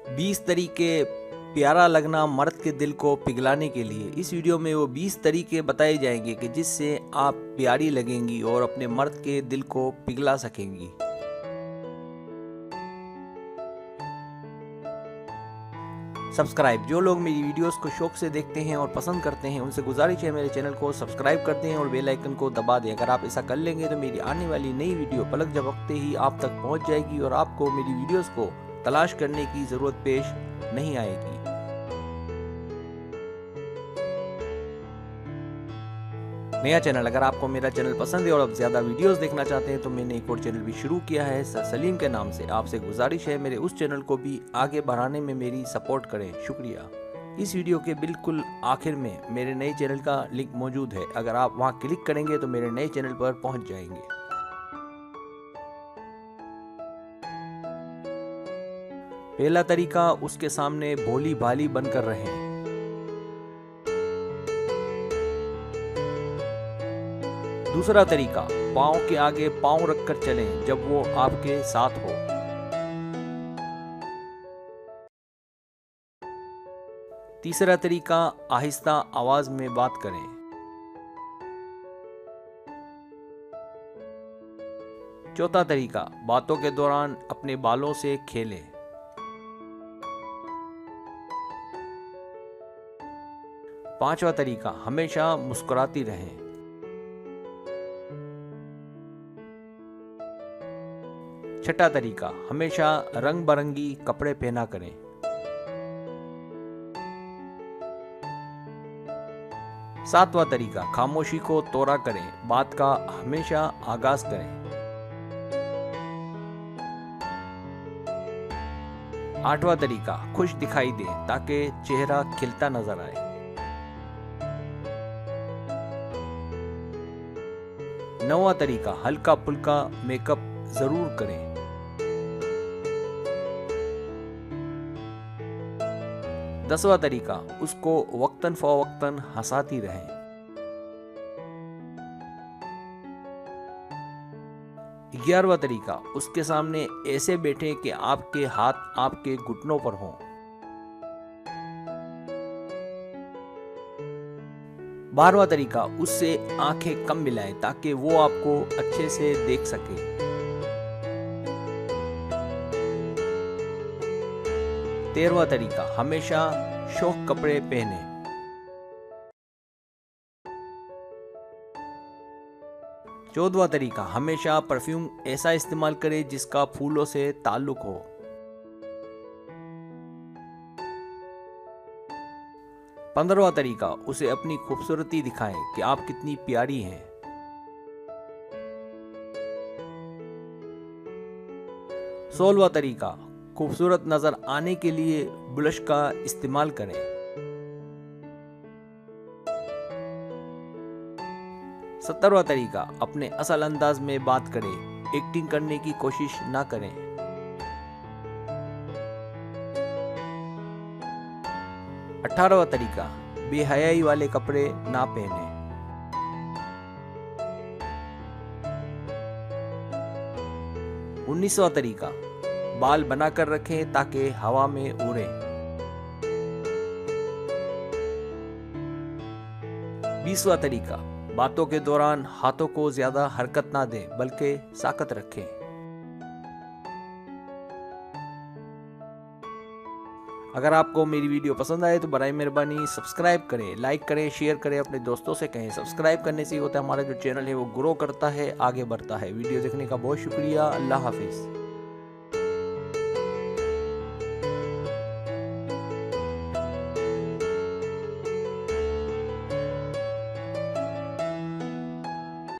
20 तरीके प्यारा लगना मर्द के दिल को पिघलाने के लिए। इस वीडियो में वो 20 तरीके बताए जाएंगे कि जिससे आप प्यारी लगेंगी और अपने मर्द के दिल को पिघला सकेंगी। सब्सक्राइब, जो लोग मेरी वीडियोस को शौक से देखते हैं और पसंद करते हैं उनसे गुजारिश है मेरे चैनल को सब्सक्राइब करते हैं और बेल आइकन को दबा दें। अगर आप ऐसा कर लेंगे तो मेरी आने वाली नई वीडियो पलक झपकते ही आप तक पहुंच जाएगी और आपको मेरी वीडियोस को तलाश करने की जरूरत पेश नहीं आएगी। नया चैनल, अगर आपको मेरा चैनल पसंद है और आप ज्यादा वीडियोस देखना चाहते हैं तो मैंने एक और चैनल भी शुरू किया है सर सलीम के नाम से। आपसे गुजारिश है मेरे उस चैनल को भी आगे बढ़ाने में मेरी सपोर्ट करें, शुक्रिया। इस वीडियो के बिल्कुल आखिर में मेरे नए चैनल का लिंक मौजूद है, अगर आप वहां क्लिक करेंगे तो मेरे नए चैनल पर पहुंच जाएंगे। पहला तरीका, उसके सामने भोली भाली बनकर रहें। दूसरा तरीका, पाँव के आगे पाँव रखकर चलें जब वो आपके साथ हो। तीसरा तरीका, आहिस्ता आवाज में बात करें। चौथा तरीका, बातों के दौरान अपने बालों से खेलें। पांचवा तरीका, हमेशा मुस्कुराती रहें। छठा तरीका, हमेशा रंग बिरंगी कपड़े पहना करें। सातवां तरीका, खामोशी को तोड़ा करें, बात का हमेशा आगाज करें। आठवां तरीका, खुश दिखाई दें ताकि चेहरा खिलता नजर आए। नौवां तरीका, हल्का फुल्का मेकअप जरूर करें। 10वां तरीका, उसको वक्तन फवक्तन हंसाती रहें। 11वां तरीका, उसके सामने ऐसे बैठे कि आपके हाथ आपके घुटनों पर हों। 12वां तरीका, उससे आंखें कम मिलाएं ताकि वो आपको अच्छे से देख सके। 13वां तरीका, हमेशा शौक कपड़े पहने। 14वां तरीका, हमेशा परफ्यूम ऐसा इस्तेमाल करें जिसका फूलों से ताल्लुक हो। 15वां तरीका, उसे अपनी खूबसूरती दिखाएं कि आप कितनी प्यारी हैं। 16वां तरीका, खूबसूरत नजर आने के लिए ब्लश का इस्तेमाल करें। 17वां तरीका, अपने असल अंदाज में बात करें, एक्टिंग करने की कोशिश ना करें। 18वां तरीका, बेहयाई वाले कपड़े ना पहने। 19वां तरीका, बाल बनाकर रखें ताकि हवा में उड़े। 20वां तरीका, बातों के दौरान हाथों को ज्यादा हरकत ना दें बल्कि साकत रखें। अगर आपको मेरी वीडियो पसंद आए तो बराए मेहरबानी सब्सक्राइब करें, लाइक करें, शेयर करें, अपने दोस्तों से कहें। सब्सक्राइब करने से होता है हमारा जो चैनल है वो ग्रो करता है, आगे बढ़ता है। वीडियो देखने का बहुत शुक्रिया। अल्लाह हाफिज।